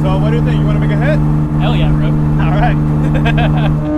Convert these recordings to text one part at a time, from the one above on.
So what do you think? You want to make a hit? Hell yeah, bro. All right.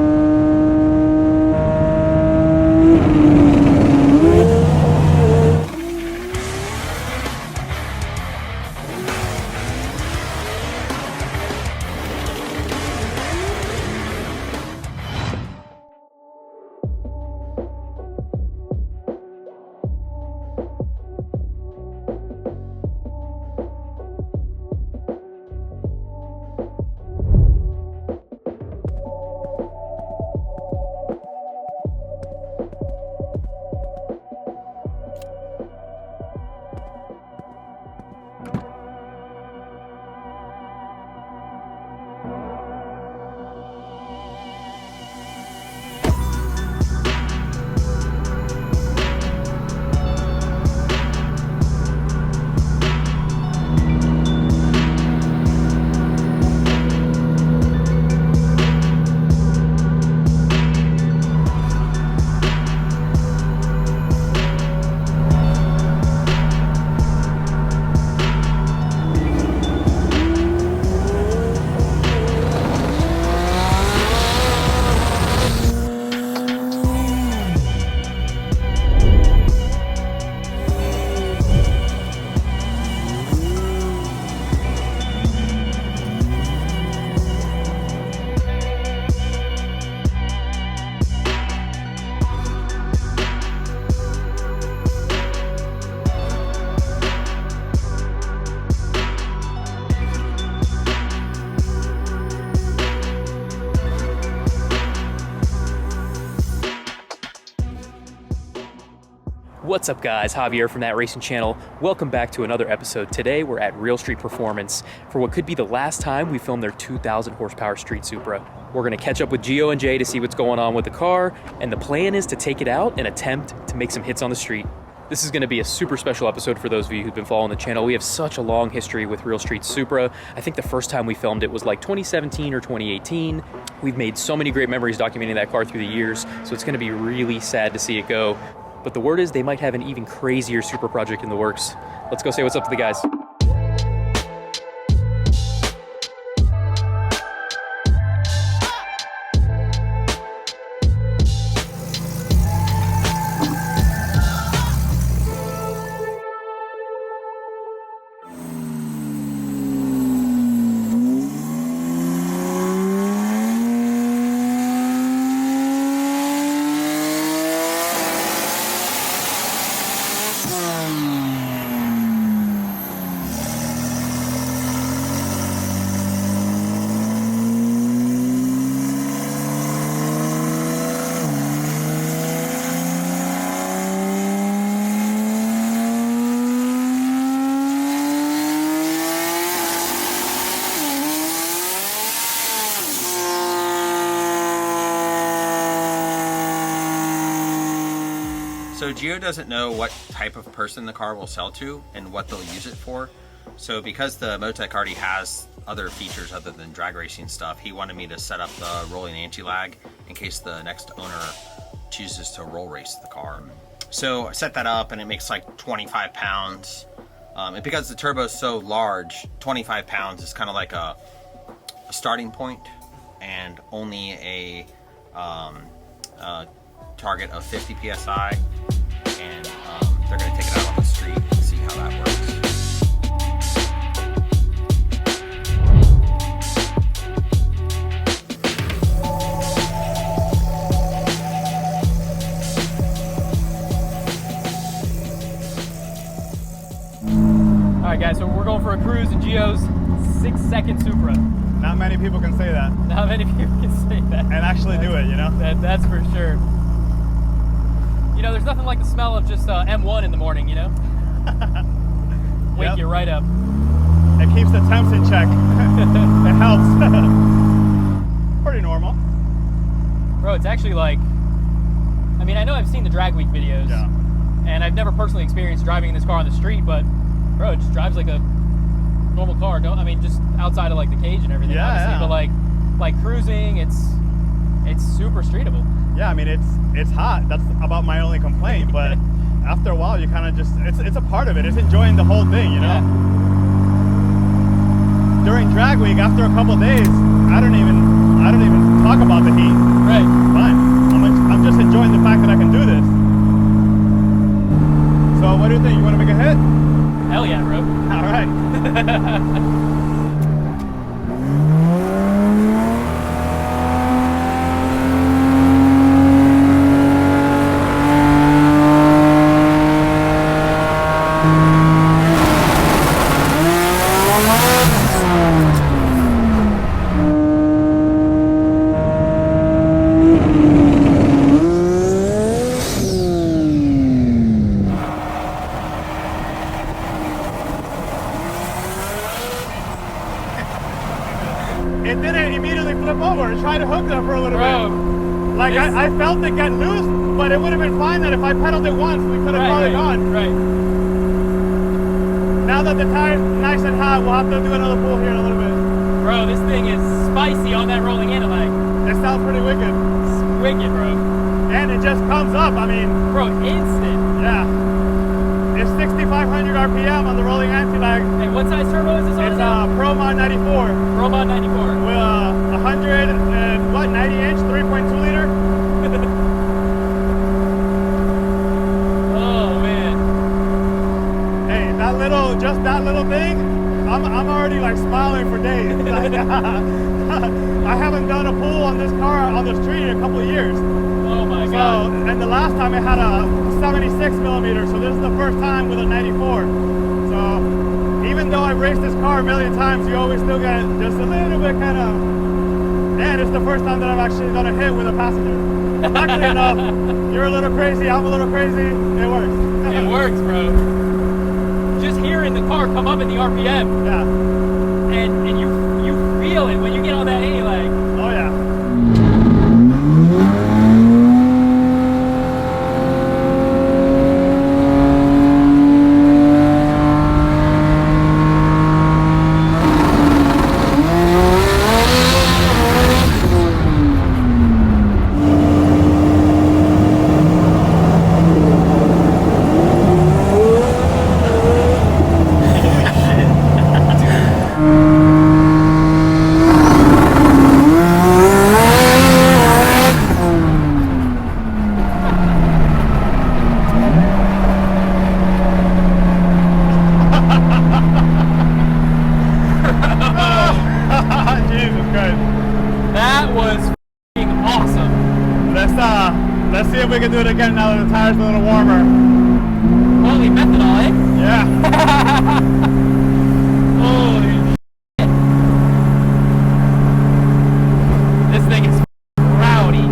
What's up guys, Javier from That Racing Channel. Welcome back to another episode. Today we're at Real Street Performance for what could be the last time we filmed their 2,000 horsepower Street Supra. We're gonna catch up with Geo and Jay to see what's going on with the car, and the plan is to take it out and attempt to make some hits on the street. This is gonna be a super special episode for those of you who've been following the channel. We have such a long history with Real Street Supra. I think the first time we filmed it was like 2017 or 2018. We've made so many great memories documenting that car through the years, so it's gonna be really sad to see it go. But the word is they might have an even crazier Supra project in the works. Let's go say what's up to the guys. So Geo doesn't know what type of person the car will sell to and what they'll use it for. So because the Motec already has other features other than drag racing stuff, he wanted me to set up the rolling anti-lag in case the next owner chooses to roll race the car. So I set that up and it makes like 25 pounds. And because the turbo is so large, 25 pounds is kind of like a starting point and only a target of 50 PSI. And they're going to take it out on the street and see how that works. All right guys, so we're going for a cruise in Geo's 6-second Supra. Not many people can say that. Not many people can say that. And actually do it, you know? That's for sure. You know, there's nothing like the smell of just M1 in the morning, you know? Wake you right up. It keeps the temps in check. It helps. Pretty normal. Bro, it's actually like, I mean, I know I've seen the Drag Week videos, Yeah. and I've never personally experienced driving in this car on the street, but bro, it just drives like a normal car. Don't, I mean, just outside of like the cage and everything, Yeah, obviously, yeah. but like cruising, it's super streetable. Yeah, I mean, it's hot. That's about my only complaint, but after a while, you kind of just, it's a part of it. It's enjoying the whole thing, you know? Yeah. during drag week, after a couple days, I don't even talk about the heat. Right. Fine. I'm just enjoying the fact that I can do this. So what do you think? You want to make a hit? Hell yeah, bro. All right. It didn't immediately flip over. It tried to hook there for a little bit. Like I felt it get loose, but it would have been fine that if I pedaled it once, we could have probably gone. Right. Now that the tire's nice and hot, we'll have to do another pull here in a little bit. Bro, this thing is spicy on that rolling anti-lag. It sounds pretty wicked. It's wicked, bro. And it just comes up. I mean, Bro, instant. yeah. It's 6,500 RPM on the rolling anti-lag. And what size turbo is this on? It's a Pro Mod 94. Pro Mod 94. With 90 inch, 3.2 liter. Oh man. Hey, just that little thing, I'm already like smiling for days. Like, I haven't done a pull on this car on the street in a couple of years. Oh my So, god. and the last time it had a 76 millimeter, so this is the first time with a 94. So, even though I've raced this car a million times, you always still get just a little bit kind of, and it's the first time that I've actually done a hit with a passenger. Luckily enough, you're a little crazy, I'm a little crazy, it works. It works, bro. Just hearing the car come up in the RPM, Yeah. and you feel it when you get on that anti-lag. Oh yeah. Let's see if we can do it again now that the tire's a little warmer. Holy methanol, eh? Yeah. Holy shit. This thing is rowdy.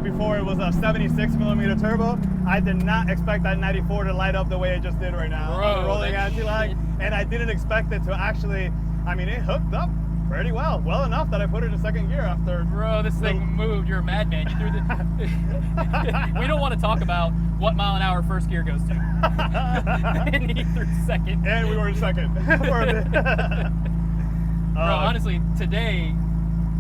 Before it was a 76 millimeter turbo. I did not expect that 94 to light up the way it just did right now. Bro, rolling anti-lag, and I didn't expect it to actually. I mean, it hooked up pretty well enough that I put it in second gear after. Bro, this thing moved. You're a madman. You threw the. We don't want to talk about what mile an hour first gear goes to. And he threw second. And we were in second for a bit. Bro, honestly, today.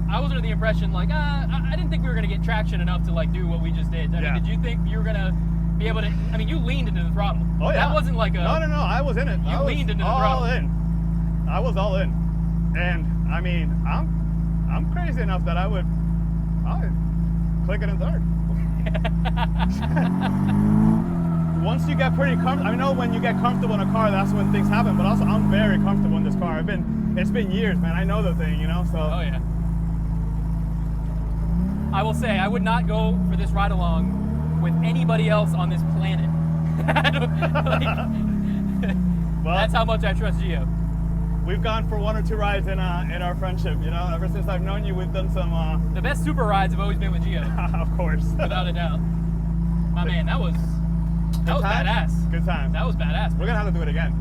I was under the impression, like, I didn't think we were going to get traction enough to, like, do what we just did. I mean, did you think you were going to be able to, I mean, you leaned into the throttle. Oh, yeah. That wasn't like a... No, I was in it. You leaned into the throttle. All in. I was all in. And, I mean, I'm crazy enough that I would click it in third. once you get pretty comfortable, I know when you get comfortable in a car, that's when things happen. But also, I'm very comfortable in this car. It's been years, man. I know the thing, you know. So. Oh yeah. I will say, I would not go for this ride along with anybody else on this planet. Well, that's how much I trust Geo. We've gone for 1 or 2 rides in our friendship, you know. Ever since I've known you, we've done some. The best Supra rides have always been with Geo. Of course. Without a doubt. My man, that was badass. Good times. That was badass. We're gonna have to do it again.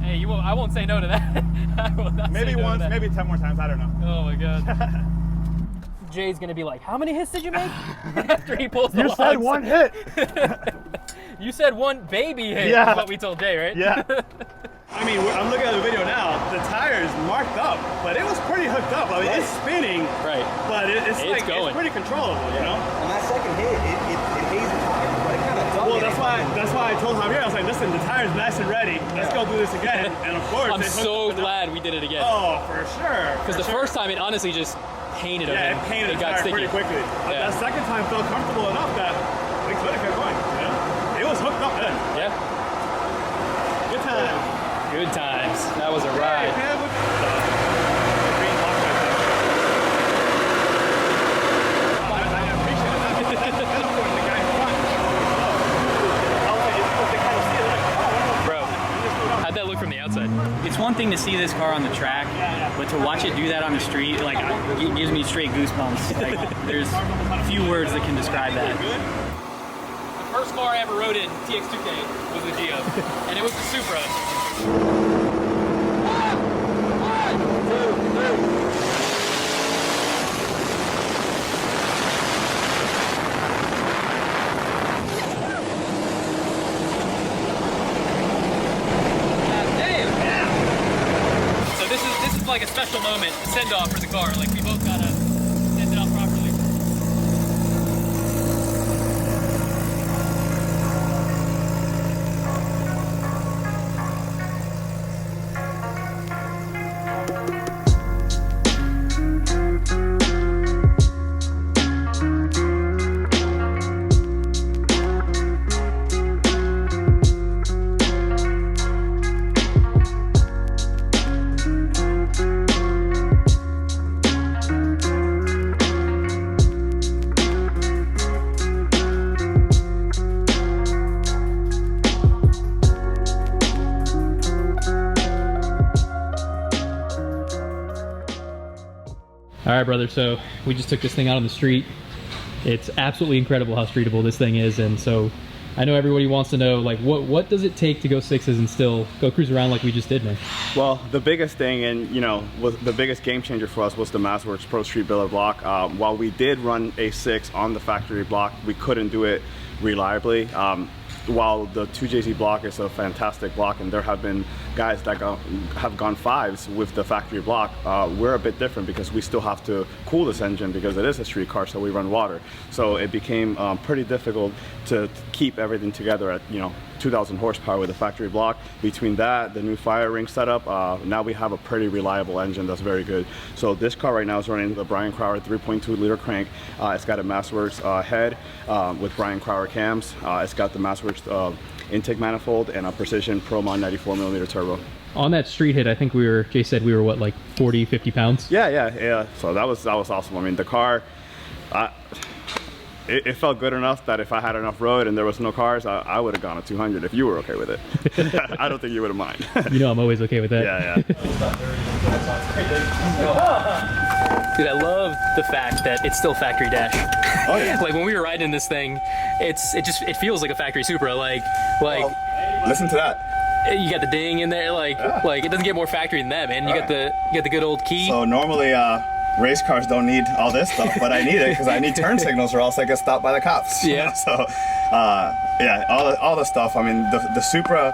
Hey, you won't. I won't say no to that. I will not maybe say no once, to that. maybe 10 more times. I don't know. Oh my god. Jay's gonna be like, "How many hits did you make?" After he pulls the You said logs. 1 hit. You said 1 baby hit. Yeah. Is what we told Jay, right? Yeah. I mean, I'm looking at the video now. The tire's marked up, but it was pretty hooked up. I mean, it's spinning. Right. But it's like going. it's pretty controllable, you know. On that second hit, it hazed the tire, but it kind of dumped Well, it. that's why I told Javier, I was like, listen, the tire's nice and ready. Let's go do this again. And of course, I'm it hooked so up. glad we did it again. Oh, for sure. Because the first time it honestly just painted him. Yeah, it painted it the got tire sticky. pretty quickly. But Yeah. that second time felt comfortable enough that we could have kept going. You know? It was hooked up then. Yeah. Good time. Good times. That was a ride. Hey, look at the green box right there. I appreciate it. That's important, the guy in front. I was like, they kind of see it like, oh, Bro, how'd that look from the outside? It's one thing to see this car on the track, but to watch it do that on the street, like, it gives me straight goosebumps. Like, there's few words that can describe that. The first car I ever rode in, TX2K, was the Geo. And it was the Supra. So this is like a special moment, a send off for the car. Like we both gotta send it off properly. All right, brother, so we just took this thing out on the street. It's absolutely incredible how streetable this thing is, and so I know everybody wants to know, like, what does it take to go 6s and still go cruise around like we just did, man? Well, the biggest thing, and you know, was the biggest game changer for us was the MassWorks Pro Street Builder block. While we did run a 6 on the factory block, we couldn't do it reliably. While the 2JZ block is a fantastic block, and there have been guys that have gone 5s with the factory block, we're a bit different because we still have to cool this engine because it is a street car, so we run water. So it became pretty difficult to keep everything together at, you know, 2,000 horsepower with the factory block. Between that, the new fire ring setup, now we have a pretty reliable engine that's very good. So this car right now is running the Brian Crowder 3.2 liter crank. It's got a MassWorks head with Brian Crowder cams. It's got the MassWorks intake manifold and a Precision ProMod 94mm turbo. On that street hit, I think Jay said we were what, like 40, 50 pounds? Yeah. So that was awesome. I mean, the car, it felt good enough that if I had enough road and there was no cars, I would have gone at 200 if you were okay with it. I don't think you would have mind. You know I'm always okay with that. Yeah. Dude, I love the fact that it's still factory dash. Oh yeah. Like when we were riding this thing, it feels like a factory Supra. Like Listen to that. you got the ding in there. Like it doesn't get more factory than that, man. You got the good old key. So normally race cars don't need all this stuff, but I need it because I need turn signals or else I get stopped by the cops. Yeah. So yeah, all the stuff. I mean, the Supra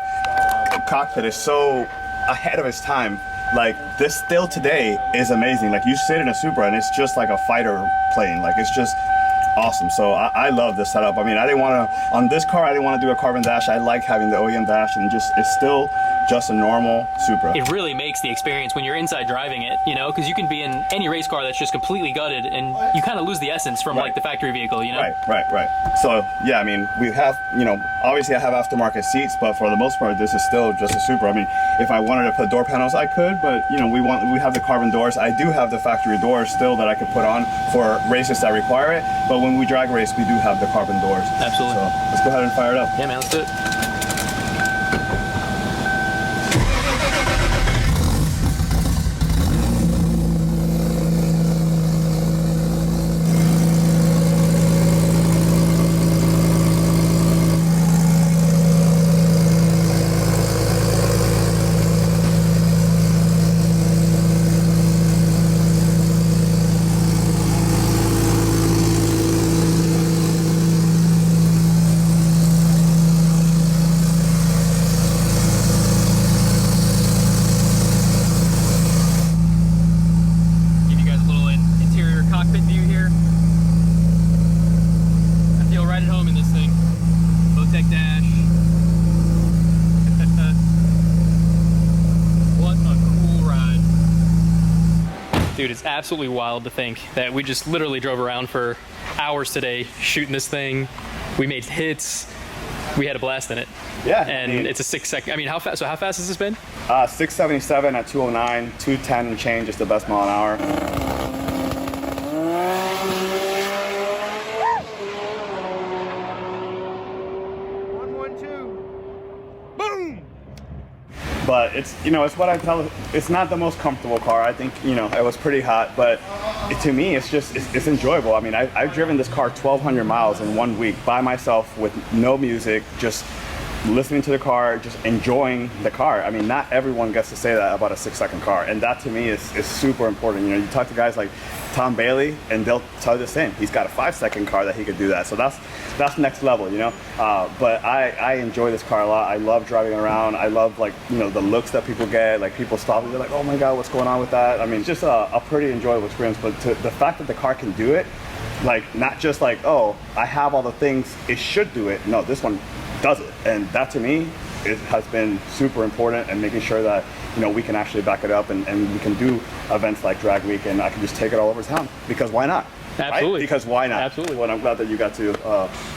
cockpit is so ahead of its time. Like this still today is amazing. Like you sit in a Supra and it's just like a fighter plane. Like it's just awesome. So I love this setup. I mean, I didn't want to, on this car, I didn't want to do a carbon dash. I like having the OEM dash and just, it's still just a normal Supra. It really makes the experience when you're inside driving it, you know, because you can be in any race car that's just completely gutted and you kind of lose the essence from like the factory vehicle, you know? Right. So yeah, I mean, we have, you know, obviously I have aftermarket seats, but for the most part, this is still just a Supra. I mean, if I wanted to put door panels, I could, but you know, we have the carbon doors. I do have the factory doors still that I could put on for races that require it, but when we drag race, we do have the carbon doors. Absolutely. So let's go ahead and fire it up. Yeah, man, let's do it. Dude, it's absolutely wild to think that we just literally drove around for hours today shooting this thing. We made hits. We had a blast in it. Yeah. And it's a 6 second. I mean, how fast? So how fast has this been? 677 at 209, 210 and change is the best mile an hour. But it's, you know, it's what I tell, it's not the most comfortable car. I think, you know, it was pretty hot, but to me, it's just, it's enjoyable. I mean, I've driven this car 1,200 miles in 1 week by myself with no music, just listening to the car, just enjoying the car. I mean, not everyone gets to say that about a 6 second car. And that to me is super important. You know, you talk to guys like Tom Bailey and they'll tell you the same. He's got a 5 second car that he could do that. So that's next level, you know? But I enjoy this car a lot. I love driving around. I love, like, you know, the looks that people get, like people stop and they're like, oh my God, what's going on with that? I mean, just a pretty enjoyable experience, but the fact that the car can do it, like, not just like, oh, I have all the things, it should do it. No, this one does it. And that to me, it has been super important, and making sure that, you know, we can actually back it up and we can do events like Drag Week, and I can just take it all over town, because why not? Absolutely. Right? Because why not? Absolutely. Well, I'm glad that you got to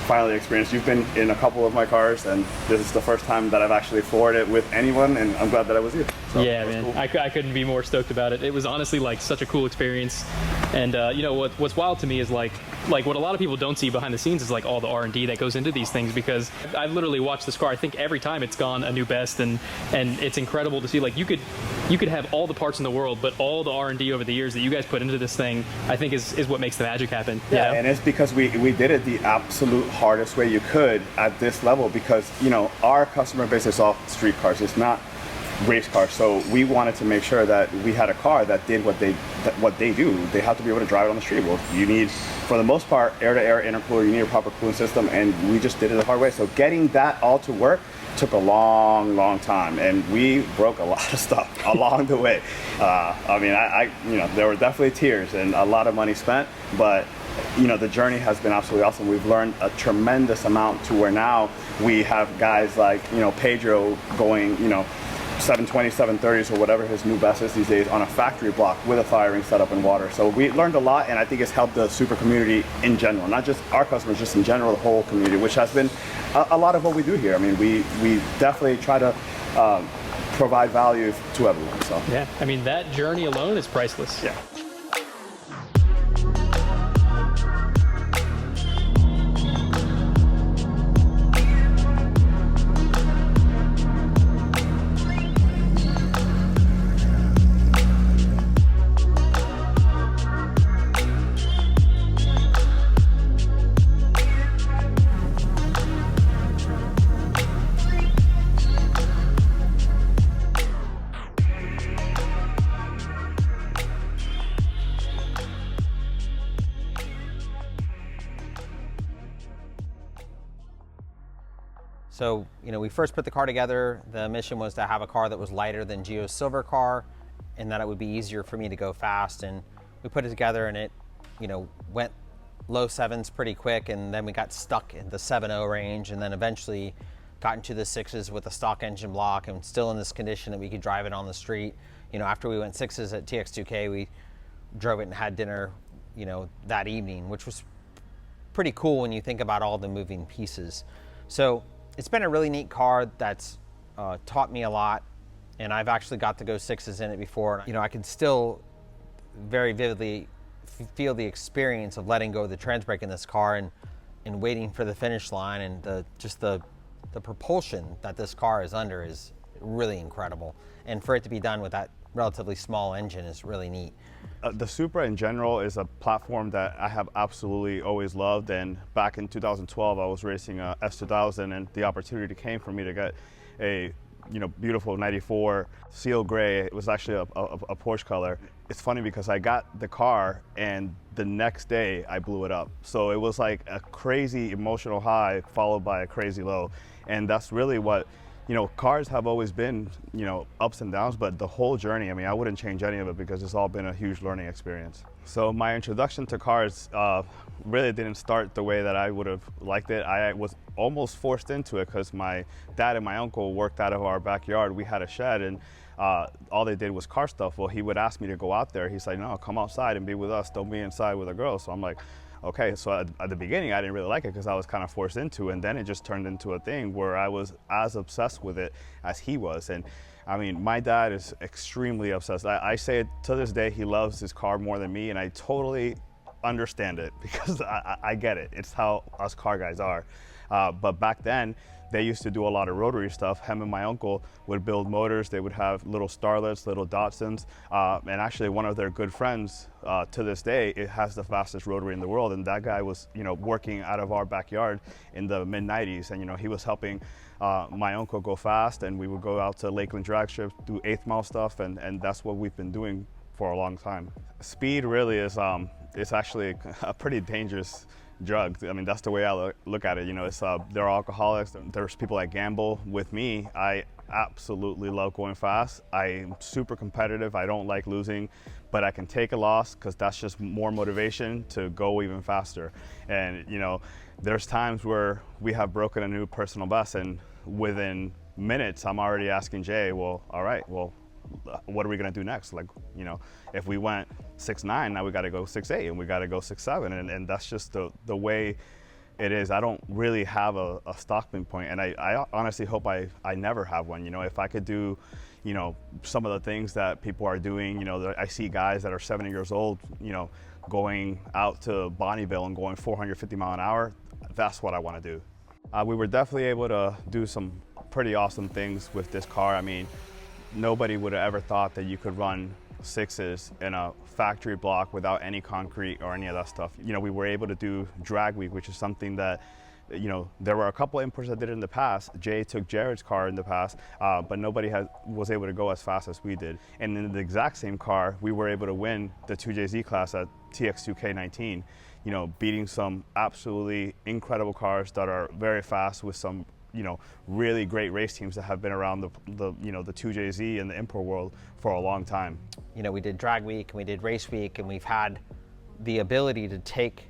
finally experience. You've been in a couple of my cars, and this is the first time that I've actually floored it with anyone, and I'm glad that I was you. So yeah, man, cool. I couldn't be more stoked about it. It was honestly like such a cool experience, and you know what's wild to me is like what a lot of people don't see behind the scenes is like all the R&D that goes into these things, because I've literally watched this car. I think every time it's gone a new best, and it's incredible to see. Like you could have all the parts in the world, but all the R&D over the years that you guys put into this thing, I think is what makes the magic happen. Yeah, you know? and it's because we did it the absolute hardest way you could at this level, because, you know, our customer base is all street cars. It's not race cars. So we wanted to make sure that we had a car that did what they do. They have to be able to drive it on the street. Well, you need, for the most part, air-to-air intercooler. You need a proper cooling system, and we just did it the hard way. So getting that all to work took a long time, and we broke a lot of stuff along the way. I mean, you know, there were definitely tears and a lot of money spent, but, you know, the journey has been absolutely awesome. We've learned a tremendous amount, to where now we have guys like, you know, Pedro going, you know, 720, 730s, or whatever his new best is these days, on a factory block with a firing setup and water. So we learned a lot, and I think it's helped the Supra community in general, not just our customers, just in general, the whole community, which has been a lot of what we do here. I mean, we definitely try to provide value to everyone. So yeah, I mean, that journey alone is priceless. yeah. So, you know, we first put the car together. The mission was to have a car that was lighter than Geo's silver car, and that it would be easier for me to go fast. And we put it together, and it, you know, went low sevens pretty quick, and then we got stuck in the 7.0 range, and then eventually got into the 6s with a stock engine block and still in this condition that we could drive it on the street. You know, after we went 6s at TX2K, we drove it and had dinner, you know, that evening, which was pretty cool when you think about all the moving pieces. So it's been a really neat car that's taught me a lot, and I've actually got to go 6s in it before. You know, I can still very vividly feel the experience of letting go of the trans brake in this car and waiting for the finish line, and the propulsion that this car is under is really incredible. And for it to be done with that relatively small engine is really neat. The Supra in general is a platform that I have absolutely always loved, and back in 2012 I was racing a S2000, and the opportunity came for me to get a beautiful 94 seal gray. It was actually a Porsche color. It's funny because I got the car and the next day I blew it up. So it was like a crazy emotional high followed by a crazy low. And that's really what, cars have always been, ups and downs, but the whole journey, I mean, I wouldn't change any of it because it's all been a huge learning experience. So my introduction to cars really didn't start the way that I would have liked it. I was almost forced into it because my dad and my uncle worked out of our backyard. We had a shed, and all they did was car stuff. Well, he would ask me to go out there. He's like, no, come outside and be with us. Don't be inside with a girl. So I'm like, okay. So at the beginning, I didn't really like it because I was kind of forced into it. And then it just turned into a thing where I was as obsessed with it as he was. And I mean, my dad is extremely obsessed. I say it to this day, he loves his car more than me, and I totally understand it because I get it. It's how us car guys are. But back then, they used to do a lot of rotary stuff. Him and my uncle would build motors. They would have little Starlets, little Datsuns, and actually one of their good friends to this day, it has the fastest rotary in the world. And that guy was, working out of our backyard in the mid-90s, and he was helping my uncle go fast, and we would go out to Lakeland drag strips, do 8th mile stuff, and that's what we've been doing for a long time. Speed really is it's actually a pretty dangerous drug. I mean, that's the way I look at it. It's they're alcoholics. There's people that gamble. With me, I absolutely love going fast. I'm super competitive. I don't like losing, but I can take a loss because that's just more motivation to go even faster. And there's times where we have broken a new personal best, and within minutes, I'm already asking Jay, well, all right, well, what are we going to do next? Like, if we went 6'9", now we got to go 6'8", and we got to go 6'7", and that's just the way it is. I don't really have a stopping point, and I honestly hope I never have one. If I could do, some of the things that people are doing, I see guys that are 70 years old, going out to Bonneville and going 450 mile an hour. That's what I want to do. We were definitely able to do some pretty awesome things with this car. I mean, nobody would have ever thought that you could run 6s in a factory block without any concrete or any of that stuff. We were able to do drag week, which is something that, there were a couple imports that did it in the past. Jay took Jared's car in the past, but nobody was able to go as fast as we did. And in the exact same car, we were able to win the 2JZ class at TX2K19, beating some absolutely incredible cars that are very fast with some really great race teams that have been around the 2JZ and the import world for a long time. We did drag week and we did race week, and we've had the ability to take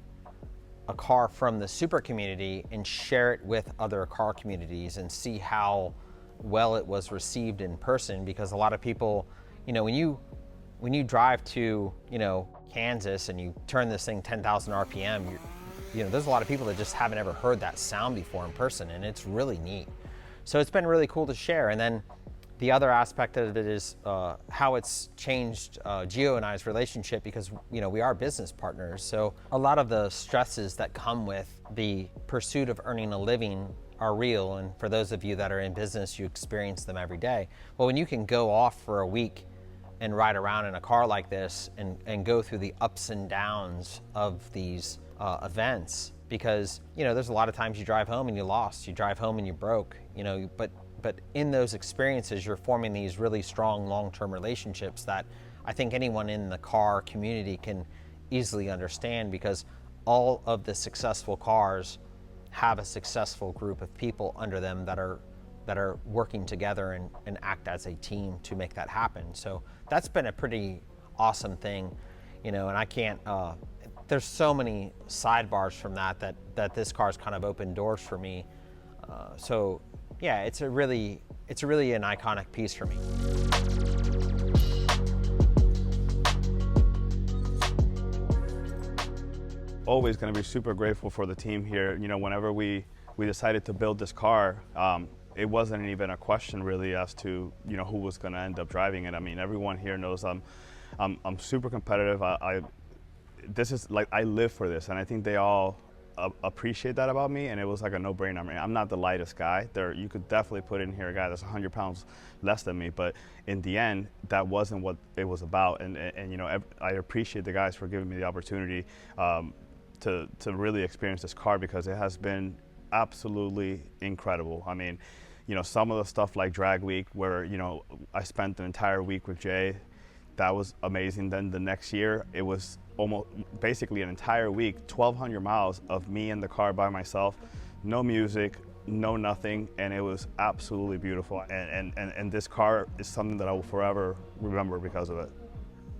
a car from the Supra community and share it with other car communities and see how well it was received in person. Because a lot of people, when you drive to, Kansas and you turn this thing 10,000 RPM, there's a lot of people that just haven't ever heard that sound before in person, and it's really neat. So it's been really cool to share. And then the other aspect of it is how it's changed Geo and I's relationship, because we are business partners. So a lot of the stresses that come with the pursuit of earning a living are real, and for those of you that are in business, you experience them every day. Well, when you can go off for a week and ride around in a car like this and go through the ups and downs of these events, because there's a lot of times you drive home and you lost, you drive home and you broke, but in those experiences you're forming these really strong long-term relationships that I think anyone in the car community can easily understand, because all of the successful cars have a successful group of people under them that are working together and act as a team to make that happen. So that's been a pretty awesome thing, and I can't there's so many sidebars from that this car's kind of opened doors for me. So yeah, it's a really an iconic piece for me. Always going to be super grateful for the team here. You know, whenever we decided to build this car, it wasn't even a question really as to, you know, who was going to end up driving it. I mean, everyone here knows I'm super competitive. This is like, I live for this, and I think they all appreciate that about me, and it was like a no-brainer. I mean, I'm not the lightest guy. You could definitely put in here a guy that's 100 pounds less than me, but in the end, that wasn't what it was about. And you know, I appreciate the guys for giving me the opportunity to really experience this car, because it has been absolutely incredible. I mean, you know, some of the stuff like drag week, where, you know, I spent an entire week with Jay, that was amazing. Then the next year, it was almost basically an entire week, 1,200 miles of me in the car by myself, no music, no nothing, and it was absolutely beautiful. And this car is something that I will forever remember because of it.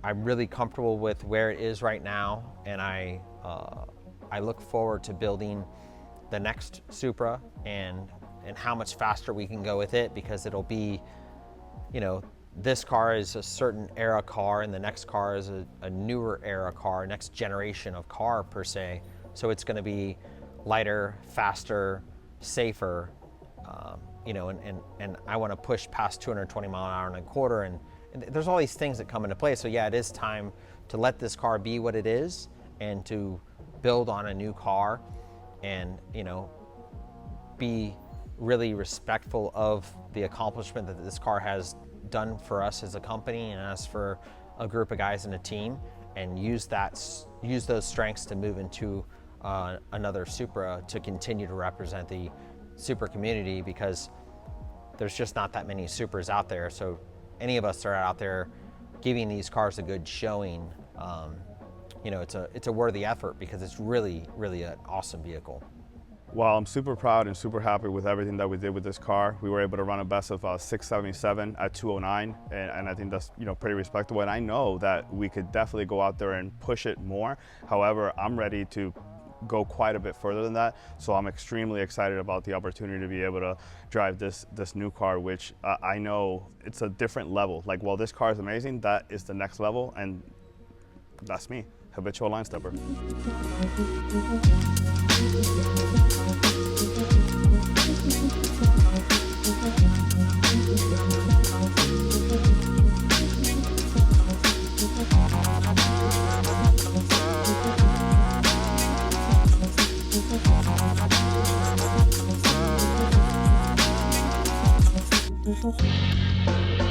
I'm really comfortable with where it is right now, and I look forward to building the next Supra and how much faster we can go with it, because it'll be, you know, this car is a certain era car, and the next car is a newer era car, next generation of car per se. So it's going to be lighter, faster, safer, you know, and I want to push past 220 mile an hour and a quarter, and there's all these things that come into play. So yeah, it is time to let this car be what it is, and to build on a new car, and, you know, be really respectful of the accomplishment that this car has done for us as a company and as for a group of guys in a team, and use those strengths to move into another Supra to continue to represent the Supra community, because there's just not that many Supras out there. So any of us that are out there giving these cars a good showing, you know, it's a worthy effort, because it's really an awesome vehicle. Well, I'm super proud and super happy with everything that we did with this car. We were able to run a best of 677 at 209, and I think that's, you know, pretty respectable. And I know that we could definitely go out there and push it more. However, I'm ready to go quite a bit further than that. So I'm extremely excited about the opportunity to be able to drive this new car, which I know it's a different level. Like, while this car is amazing, that is the next level, and that's me, habitual line stepper. Thank you.